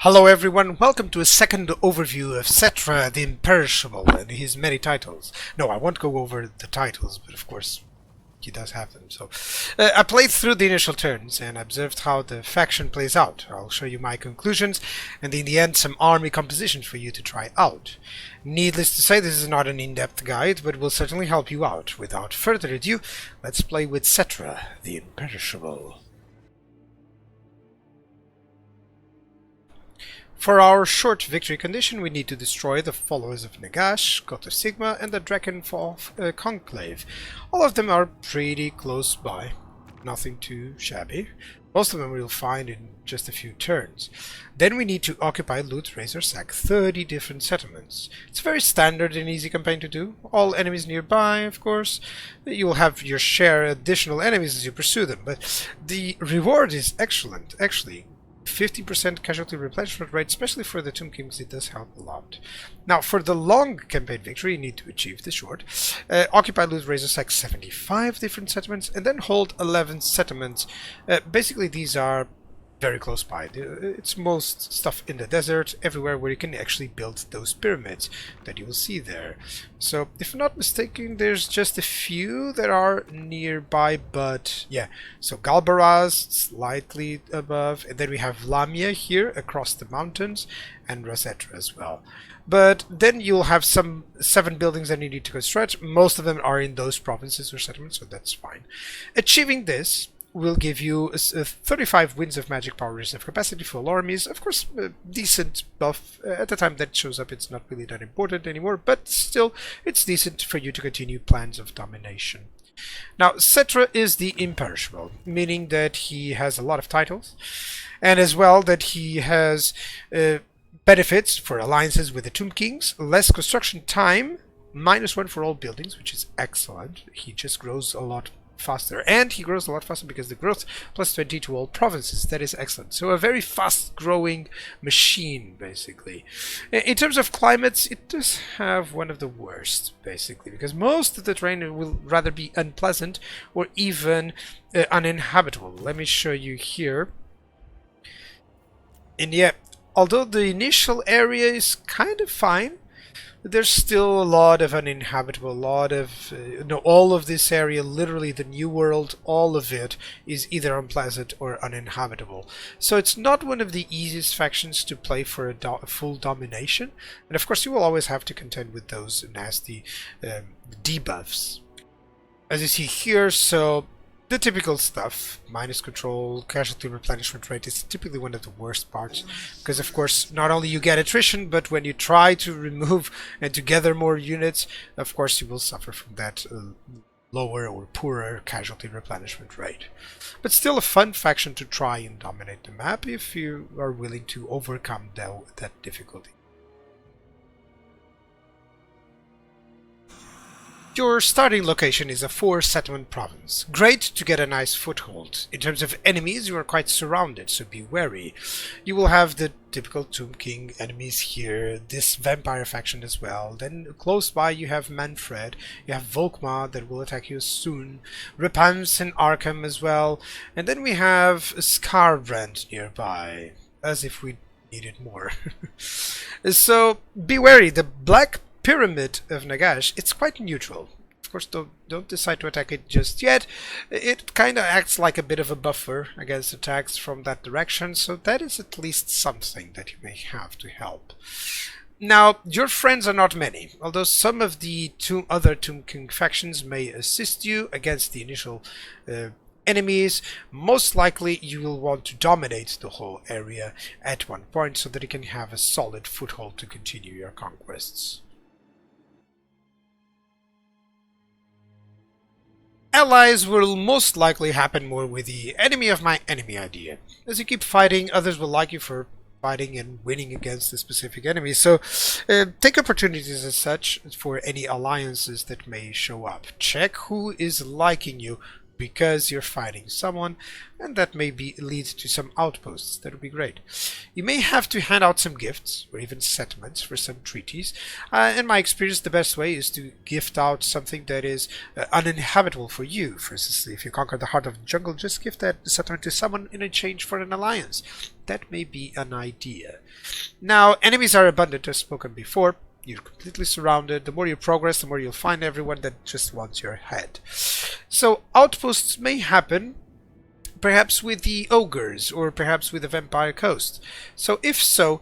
Hello everyone, welcome to a second overview of Settra the Imperishable and his many titles. No, I won't go over the titles, but of course he does have them. So I played through the initial turns and observed how the faction plays out. I'll show you my conclusions and in the end some army compositions for you to try out. Needless to say, this is not an in-depth guide, but will certainly help you out. Without further ado, let's play with Settra the Imperishable. For our short victory condition, we need to destroy the followers of Nagash, God of Sigma, and the Dragonfall Conclave. All of them are pretty close by, nothing too shabby. Most of them we'll find in just a few turns. Then we need to occupy, loot, raise or sack 30 different settlements. It's very standard and easy campaign to do. All enemies nearby, of course. You will have your share additional enemies as you pursue them, but the reward is excellent, actually. 50% casualty replenishment rate, especially for the Tomb Kings, it does help a lot. Now, for the long campaign victory, you need to achieve the short. Occupy, loot, raise or sack 75 different settlements, and then hold 11 settlements. Basically, these are very close by. It's most stuff in the desert, everywhere where you can actually build those pyramids that you will see there. So, if I'm not mistaken, there's just a few that are nearby, but yeah. So Galbaraz, slightly above, and then we have Lamia here across the mountains, and Settra as well. But then you'll have some 7 buildings that you need to construct. Most of them are in those provinces or settlements, so that's fine. Achieving this will give you 35 winds of magic power reserve capacity for all armies. Of course, decent buff. At the time that shows up, it's not really that important anymore, but still, it's decent for you to continue plans of domination. Now, Settra is the Imperishable, meaning that he has a lot of titles, and as well that he has benefits for alliances with the Tomb Kings, less construction time, -1 for all buildings, which is excellent. He just grows a lot faster, and he grows a lot faster because the growth +20 to all provinces. That is excellent. So a very fast growing machine, basically. In terms of climates, it does have one of the worst, basically, because most of the terrain will rather be unpleasant or even uninhabitable. Let me show you here. And yeah, although the initial area is kind of fine, there's still a lot of uninhabitable, all of this area, literally the New World, all of it is either unpleasant or uninhabitable. So it's not one of the easiest factions to play for a full domination, and of course you will always have to contend with those nasty debuffs. As you see here, so the typical stuff, minus control, casualty replenishment rate is typically one of the worst parts, because of course not only you get attrition, but when you try to remove and to gather more units, of course you will suffer from that lower or poorer casualty replenishment rate. But still a fun faction to try and dominate the map if you are willing to overcome that difficulty. Your starting location is a 4-settlement province. Great to get a nice foothold. In terms of enemies, you are quite surrounded, so be wary. You will have the typical Tomb King enemies here, this vampire faction as well. Then close by you have Manfred, you have Volkmar that will attack you soon, Repams and Arkham as well, and then we have Skarbrand nearby, as if we needed more. So be wary, the Black Pyramid of Nagash, it's quite neutral. Of course, don't decide to attack it just yet. It kind of acts like a bit of a buffer against attacks from that direction, so that is at least something that you may have to help. Now, your friends are not many, although some of the other Tomb King factions may assist you against the initial enemies. Most likely you will want to dominate the whole area at one point so that you can have a solid foothold to continue your conquests. Allies will most likely happen more with the enemy of my enemy idea. As you keep fighting, others will like you for fighting and winning against the specific enemy, so take opportunities as such for any alliances that may show up. Check who is liking you, because you're fighting someone, and that may lead to some outposts. That would be great. You may have to hand out some gifts or even settlements for some treaties. In my experience, the best way is to gift out something that is uninhabitable for you. For instance, if you conquer the heart of the jungle, just gift that settlement to someone in exchange for an alliance. That may be an idea. Now, enemies are abundant, as spoken before. You're completely surrounded. The more you progress, the more you'll find everyone that just wants your head. So outposts may happen, perhaps with the ogres, or perhaps with the vampire coast. So if so,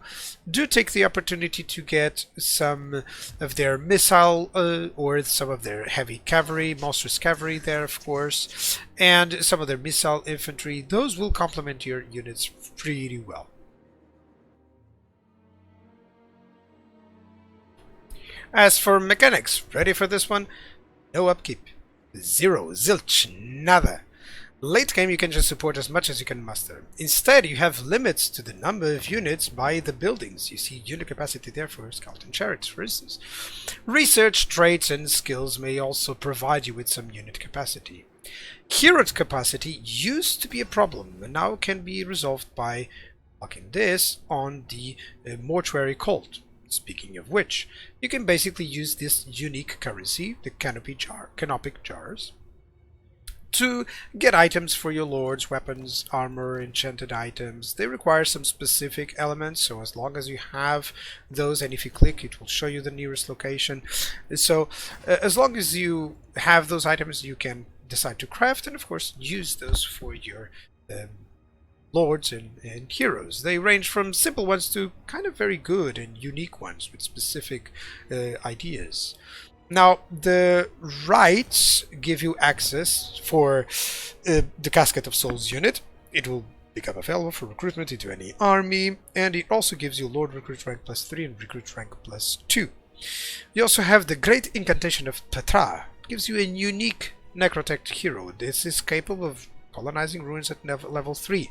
do take the opportunity to get some of their missile or some of their heavy cavalry, monstrous cavalry there, of course, and some of their missile infantry. Those will complement your units pretty well. As for mechanics, ready for this one? No upkeep. Zero, zilch, nada. Late game you can just support as much as you can muster. Instead you have limits to the number of units by the buildings. You see unit capacity there for skeleton chariots, for instance. Research, traits and skills may also provide you with some unit capacity. Hero capacity used to be a problem and now can be resolved by locking this on the mortuary cult. Speaking of which, you can basically use this unique currency, the canopic jars, to get items for your lords, weapons, armor, enchanted items. They require some specific elements, so as long as you have those, and if you click it will show you the nearest location. So as long as you have those items, you can decide to craft and of course use those for your lords and heroes. They range from simple ones to kind of very good and unique ones with specific ideas. Now, the rights give you access for the Casket of Souls unit. It will become available for recruitment into any army, and it also gives you Lord Recruit rank +3 and Recruit rank +2. You also have the Great Incantation of Settra. It gives you a unique Necrotech hero. This is capable of colonizing ruins at level 3.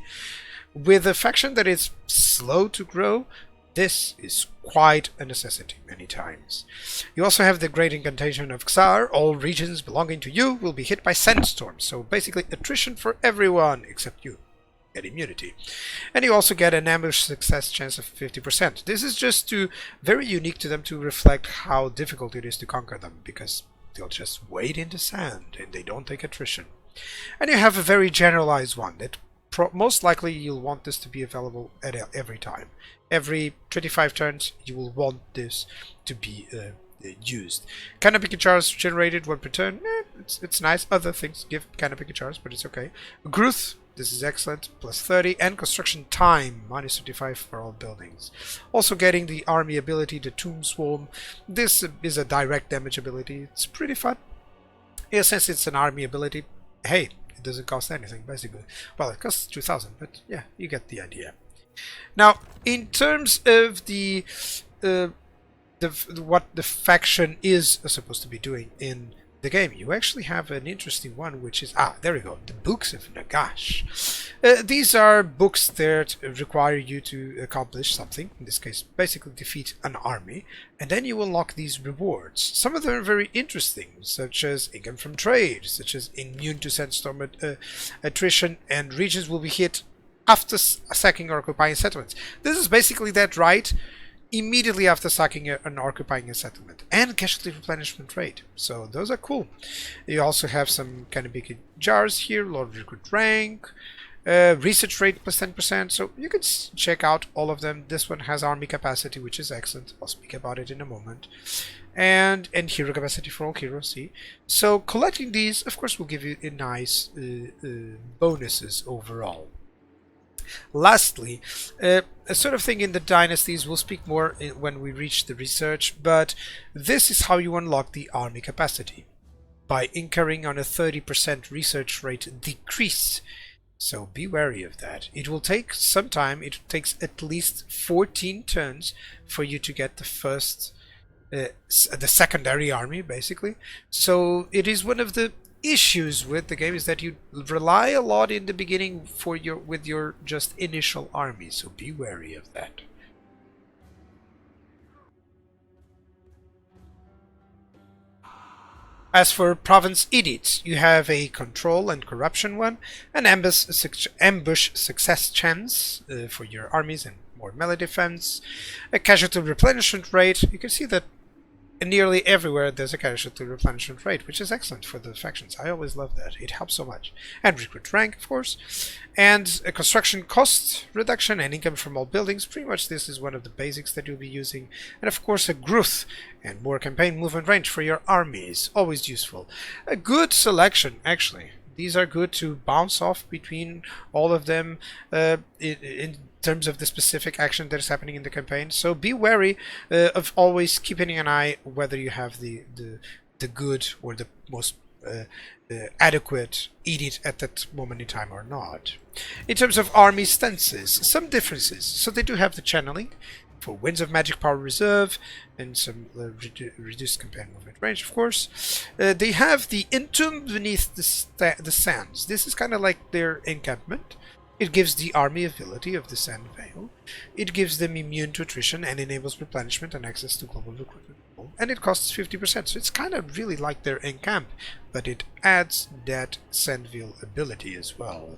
With a faction that is slow to grow, this is quite a necessity many times. You also have the Great Incantation of Xar. All regions belonging to you will be hit by sandstorms, so basically attrition for everyone except you. Get immunity. And you also get an ambush success chance of 50%. This is just very unique to them to reflect how difficult it is to conquer them, because they'll just wait in the sand and they don't take attrition. And you have a very generalized one that most likely you'll want this to be available at every time. Every 25 turns you will want this to be used. Canopy jars generated 1 per turn. It's nice. Other things give canopy jars, but it's okay. Growth, this is excellent, +30, and construction time, -35 for all buildings. Also getting the army ability, the Tomb Swarm. This is a direct damage ability. It's pretty fun. Yeah, since it's an army ability, hey, it doesn't cost anything, basically. Well, it costs 2,000, but yeah, you get the idea. Now, in terms of what the faction is supposed to be doing in the game, you actually have an interesting one, which is there we go, the Books of Nagash. These are books that require you to accomplish something. In this case, basically defeat an army, and then you unlock these rewards. Some of them are very interesting, such as income from trade, such as immune to sandstorm attrition, and regions will be hit after sacking or occupying settlements. This is basically that right immediately after sacking and occupying a settlement, and casualty replenishment rate. So those are cool. You also have some kind of big jars here, Lord Recruit rank, research rate +10%, so you can check out all of them. This one has army capacity, which is excellent. I'll speak about it in a moment. And hero capacity for all heroes, see? So collecting these, of course, will give you a nice bonuses overall. Lastly, a sort of thing in the dynasties, we'll speak more when we reach the research, but this is how you unlock the army capacity, by incurring on a 30% research rate decrease. So be wary of that. It will take some time. It takes at least 14 turns for you to get the first, the secondary army, basically. So it is one of the issues with the game, is that you rely a lot in the beginning with your just initial army, so be wary of that. As for province edicts, you have a control and corruption one, an ambush success chance for your armies and more melee defense, a casualty replenishment rate. You can see that nearly everywhere there's a casualty replenishment rate, which is excellent for the factions. I always love that. It helps so much. And recruit rank, of course. And a construction cost reduction and income from all buildings. Pretty much this is one of the basics that you'll be using. And of course a growth and more campaign movement range for your armies. Always useful. A good selection, actually. These are good to bounce off between all of them in terms of the specific action that is happening in the campaign. So be wary of always keeping an eye whether you have the good or the most adequate edict at that moment in time or not. In terms of army stances, some differences. So they do have the channeling for Winds of Magic Power Reserve and some reduced campaign movement range, of course. They have the Entombed Beneath the Sands. This is kind of like their encampment. It gives the army ability of the Sand Veil. It gives them immune to attrition and enables replenishment and access to global recruitment. And it costs 50%, so it's kind of really like their encamp, but it adds that Sand Veil ability as well.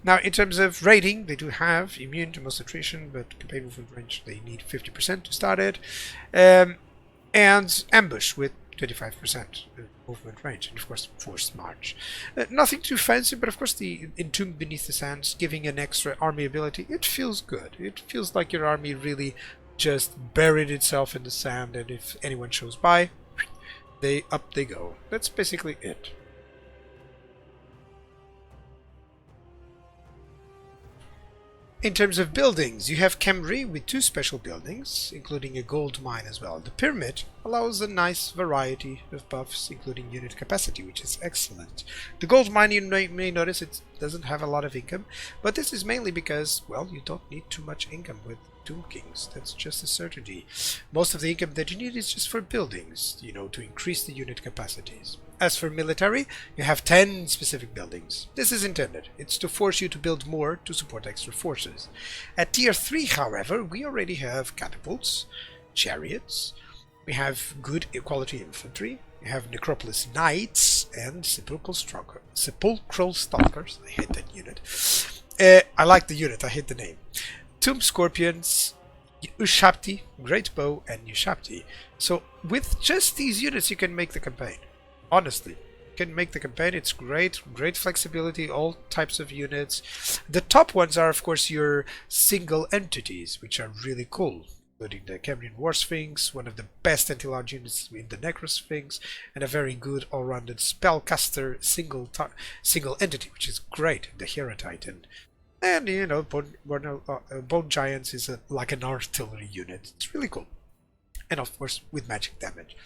Now, in terms of rating, they do have immune to most attrition, but campaign movement range, they need 50% to start it. And ambush with 25% movement range, and of course forced march. Nothing too fancy, but of course the Entombed Beneath the Sands giving an extra army ability. It feels good. It feels like your army really just buried itself in the sand, and if anyone shows by, up they go. That's basically it. In terms of buildings, you have Khemri with 2 special buildings, including a gold mine as well. The Pyramid allows a nice variety of buffs, including unit capacity, which is excellent. The gold mine, you may notice it doesn't have a lot of income, but this is mainly because, well, you don't need too much income with Tomb Kings. That's just a certainty. Most of the income that you need is just for buildings, you know, to increase the unit capacities. As for military, you have 10 specific buildings. This is intended. It's to force you to build more to support extra forces. At tier 3, however, we already have catapults, chariots, we have good quality infantry, we have necropolis knights, and sepulchral stalkers. I hate that unit. I like the unit, I hate the name. Tomb scorpions, Ushapti, great bow, and Ushapti. So with just these units you can make the campaign. Honestly, you can make the campaign. It's great flexibility, all types of units. The top ones are of course your single entities, which are really cool, including the Cambrian War Sphinx, one of the best anti-large units in the Necro Sphinx, and a very good all-rounded spellcaster single entity, which is great, the Hero Titan. And you know, Bone Giants is like an artillery unit. It's really cool. And of course with magic damage.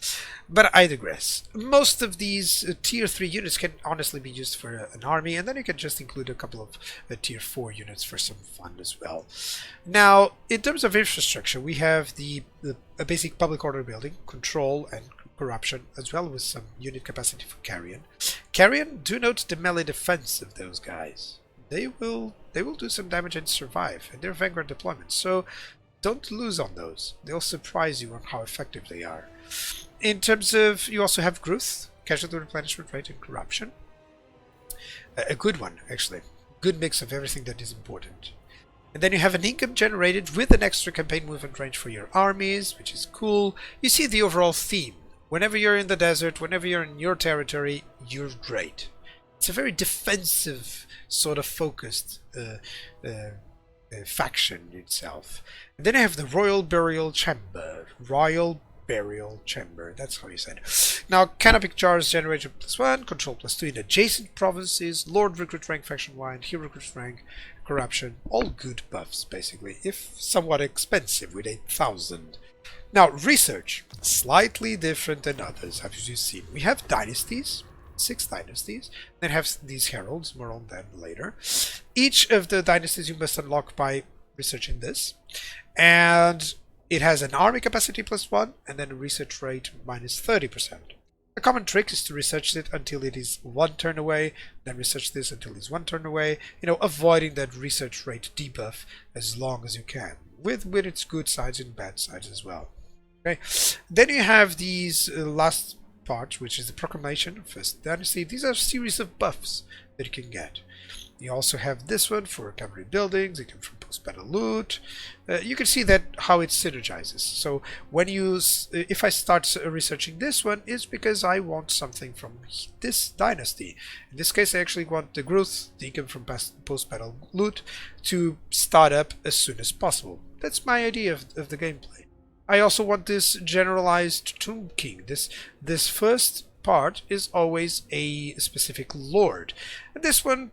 But I digress. Most of these tier 3 units can honestly be used for an army, and then you can just include a couple of tier 4 units for some fun as well. Now, in terms of infrastructure, we have a basic public order building, control and corruption, as well as some unit capacity for Carrion. Carrion, do note the melee defense of those guys. They will do some damage and survive, and they're Vanguard deployments, so don't lose on those. They'll surprise you on how effective they are. In terms of, you also have growth, casualty replenishment rate, and corruption. A good one, actually. Good mix of everything that is important. And then you have an income generated with an extra campaign movement range for your armies, which is cool. You see the overall theme. Whenever you're in the desert, whenever you're in your territory, you're great. It's a very defensive, sort of focused faction itself. And then I have the Royal Burial Chamber. Royal Burial Chamber, that's how you said it. Now, Canopic Jars generate +1, control +2 in adjacent provinces, Lord Recruit rank faction wide, Hero Recruit rank, corruption, all good buffs basically, if somewhat expensive with 8,000. Now, research, slightly different than others, as you've seen. We have dynasties, 6 dynasties, then have these heralds, more on them later. Each of the dynasties you must unlock by researching this, and it has an army capacity +1 and then a research rate -30%. A common trick is to research it until it is 1 turn away, then research this until it's 1 turn away, you know, avoiding that research rate debuff as long as you can, with its good sides and bad sides as well. Okay, then you have these last part, which is the Proclamation of First Dynasty. These are a series of buffs that you can get. You also have this one for cavalry buildings. It comes from post-battle loot. You can see that how it synergizes. So when you, if I start researching this one, it's because I want something from this dynasty. In this case, I actually want the growth, the income from post-battle loot, to start up as soon as possible. That's my idea of the gameplay. I also want this generalized Tomb King. This first part is always a specific lord, and this one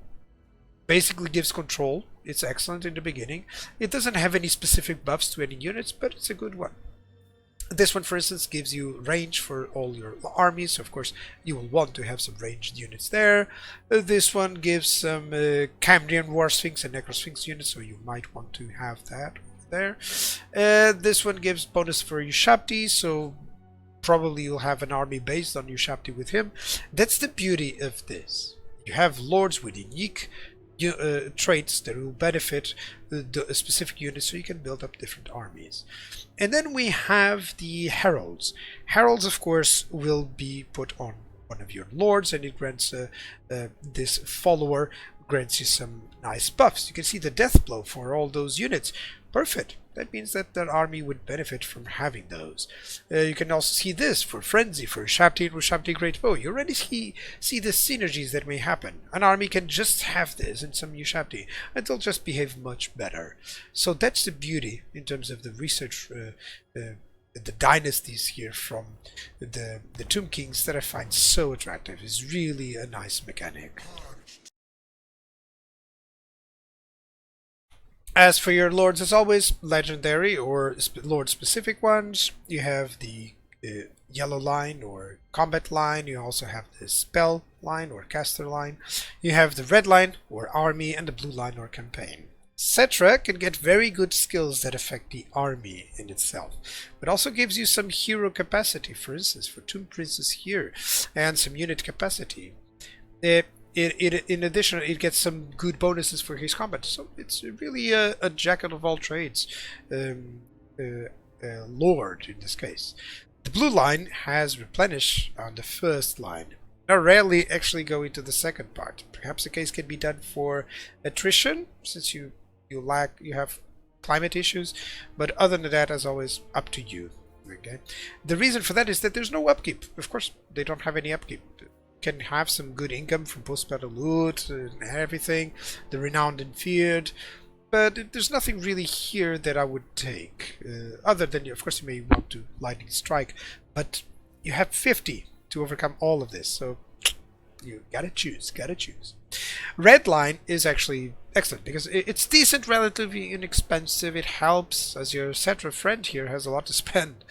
basically gives control. It's excellent in the beginning. It doesn't have any specific buffs to any units, but it's a good one. This one, for instance, gives you range for all your armies, so of course you will want to have some ranged units there. This one gives some Cambrian War Sphinx and Necro Sphinx units, so you might want to have that there. This one gives bonus for Ushabti, so probably you'll have an army based on Ushabti with him. That's the beauty of this. You have lords with unique traits that will benefit the specific units, so you can build up different armies. And then we have the heralds. Heralds, of course, will be put on one of your lords, and it grants this follower grants you some nice buffs. You can see the death blow for all those units. Perfect. That means that the army would benefit from having those. You can also see this for Frenzy, for Ushabti and Ushabti Great Bow. You already see the synergies that may happen. An army can just have this and some Ushabti, and they'll just behave much better. So that's the beauty in terms of the research, the dynasties here from the Tomb Kings that I find so attractive. It's really a nice mechanic. As for your lords, as always, legendary or lord-specific ones. You have the yellow line or combat line. You also have the spell line or caster line. You have the red line or army and the blue line or campaign. Settra can get very good skills that affect the army in itself, but also gives you some hero capacity, for instance, for Tomb Princess here, and some unit capacity. In addition, it gets some good bonuses for his combat, so it's really a jack of all trades lord in this case. The blue line has replenish on the first line. Now rarely actually go into the second part. Perhaps the case can be done for attrition, since you have climate issues, but other than that, as always, up to you. Okay. The reason for that is that there's no upkeep. Of course, they don't have any upkeep. Can have some good income from post-battle loot and everything, the renowned and feared, but there's nothing really here that I would take, other than, of course, you may want to lightning strike, but you have 50 to overcome all of this, so you gotta choose. Red line is actually excellent because it's decent, relatively inexpensive. It helps, as your Settra friend here has a lot to spend.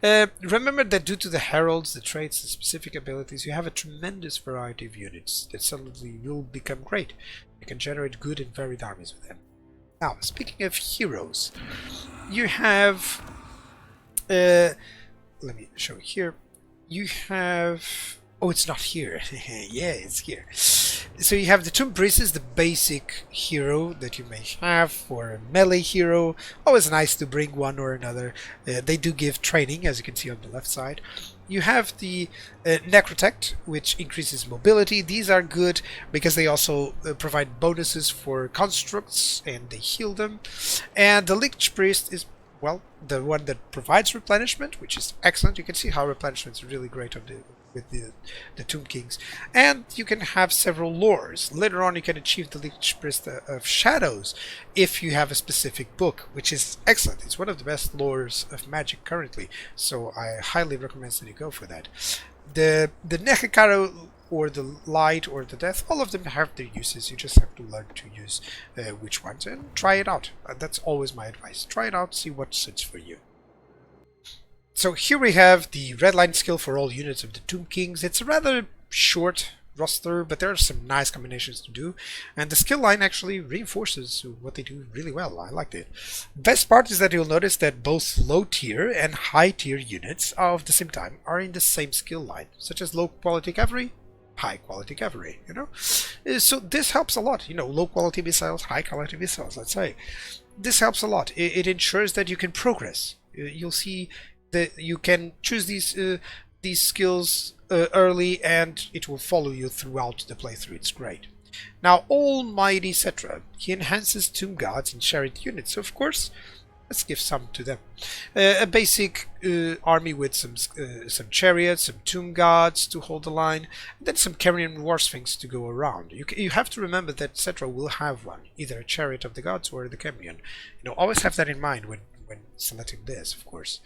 Remember that due to the heralds, the traits, the specific abilities, you have a tremendous variety of units that suddenly will become great. You can generate good and varied armies with them. Now, speaking of heroes, you have let me show you here. You have, oh, it's not here. Yeah, it's here. So you have the Tomb Princess, the basic hero that you may have for a melee hero. Always nice to bring one or another. They do give training, as you can see on the left side. You have the Necrotect, which increases mobility. These are good because they also provide bonuses for constructs and they heal them. And the Lich Priest is, well, the one that provides replenishment, which is excellent. You can see how replenishment is really great on with the Tomb Kings. And you can have several lores. Later on you can achieve the Lich Priest of Shadows if you have a specific book, which is excellent. It's one of the best lores of magic currently, so I highly recommend that you go for that. The Nehekaro or the Light or the Death, all of them have their uses. You just have to learn to use which ones and try it out. That's always my advice. Try it out, see what suits for you. So here we have the red line skill for all units of the Tomb Kings. It's a rather short roster, but there are some nice combinations to do, and the skill line actually reinforces what they do really well. I liked it. Best part is that you'll notice that both low tier and high tier units of the same time are in the same skill line, such as low quality cavalry, high quality cavalry, you know. So this helps a lot, you know, low quality missiles, high quality missiles, let's say. This helps a lot. It ensures that you can progress. You'll see that you can choose these these skills early, and it will follow you throughout the playthrough. It's great. Now, Almighty Settra, he enhances Tomb Guards and Chariot units, so of course, let's give some to them. A basic army with some chariots, some Tomb Guards to hold the line, and then some Carrion War Sphinx to go around. You have to remember that Settra will have one, either a Chariot of the Gods or the Carrion. Always have that in mind when selecting this, of course.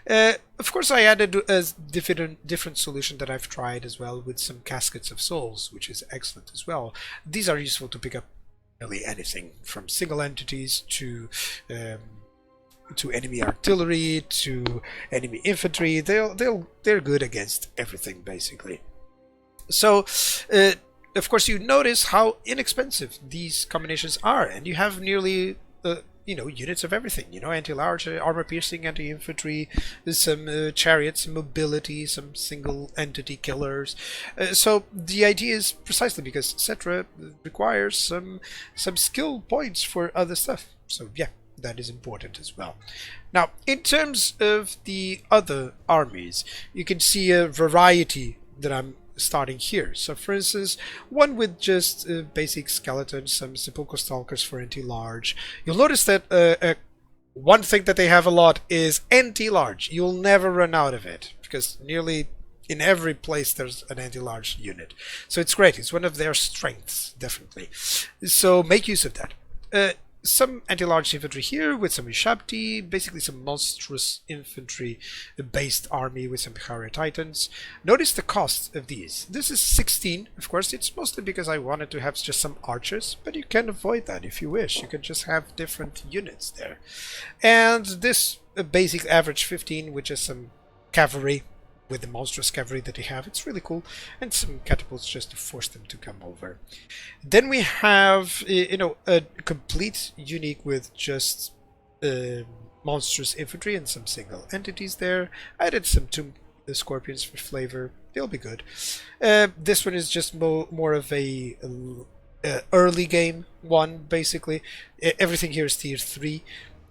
Of course, I added a different solution that I've tried as well with some Caskets of Souls, which is excellent as well. These are useful to pick up nearly anything, from single entities to enemy artillery to enemy infantry. They're good against everything basically. So of course you notice how inexpensive these combinations are, and you have nearly units of everything. Anti-large, armor piercing, anti-infantry, some chariots, mobility, some single entity killers. So the idea is precisely because Settra requires some skill points for other stuff. So yeah, that is important as well. Now, in terms of the other armies, you can see a variety that I'm starting here. So for instance, one with just basic skeletons, some sepulchral stalkers for anti-large. You'll notice that one thing that they have a lot is anti-large. You'll never run out of it, because nearly in every place there's an anti-large unit. So it's great. It's one of their strengths, definitely. So make use of that. Some anti-large infantry here with some Ushabti, basically some monstrous infantry based army with some Bihari Titans. Notice the cost of these. This is 16, of course. It's mostly because I wanted to have just some archers, but you can avoid that if you wish. You can just have different units there. And this basic average 15 with just some cavalry, with the monstrous cavalry that they have. It's really cool, and some catapults just to force them to come over. Then we have a complete unique with just monstrous infantry and some single entities there. I added some tomb scorpions for flavor. They'll be good. This one is just more of a early game one, basically. Everything here is tier 3,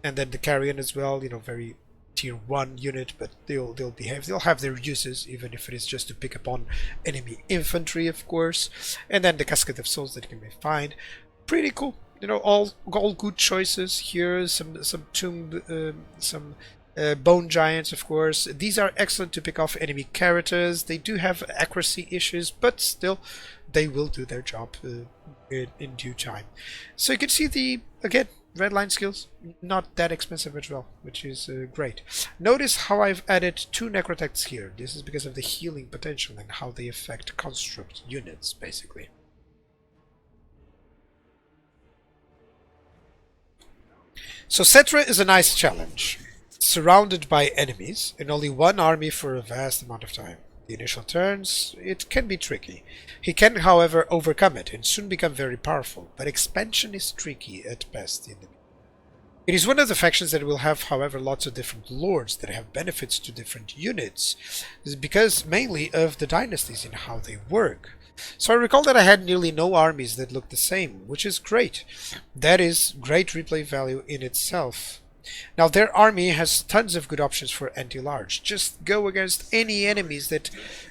and then the carrion as well, very tier 1 unit, but they'll behave. They'll have their uses, even if it is just to pick up on enemy infantry, of course. And then the Casket of Souls that can be find. Pretty cool. All good choices here. Some bone giants, of course. These are excellent to pick off enemy characters. They do have accuracy issues, but still, they will do their job in due time. So you can see again, red line skills, not that expensive as well, which is great. Notice how I've added 2 necrotects here. This is because of the healing potential and how they affect construct units, basically. So Settra is a nice challenge. Surrounded by enemies, and only one army for a vast amount of time. The initial turns, it can be tricky. He can, however, overcome it and soon become very powerful, but expansion is tricky at best. It is one of the factions that will have, however, lots of different lords that have benefits to different units. This is because mainly of the dynasties and how they work. So I recall that I had nearly no armies that looked the same, which is great. That is great replay value in itself. Now their army has tons of good options for anti-large. Just go against any enemies that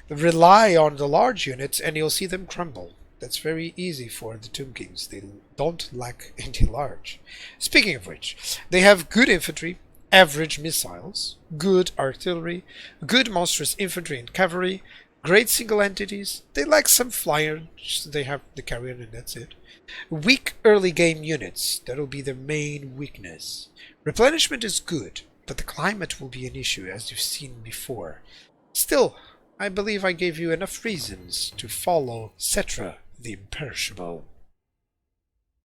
rely on the large units and you'll see them crumble. That's very easy for the Tomb Kings. They don't lack anti-large. Speaking of which, they have good infantry, average missiles, good artillery, good monstrous infantry and cavalry, great single entities. They lack some flyers. They have the carrion and that's it. Weak early game units. That'll be their main weakness. Replenishment is good, but the climate will be an issue, as you've seen before. Still, I believe I gave you enough reasons to follow Settra the Imperishable.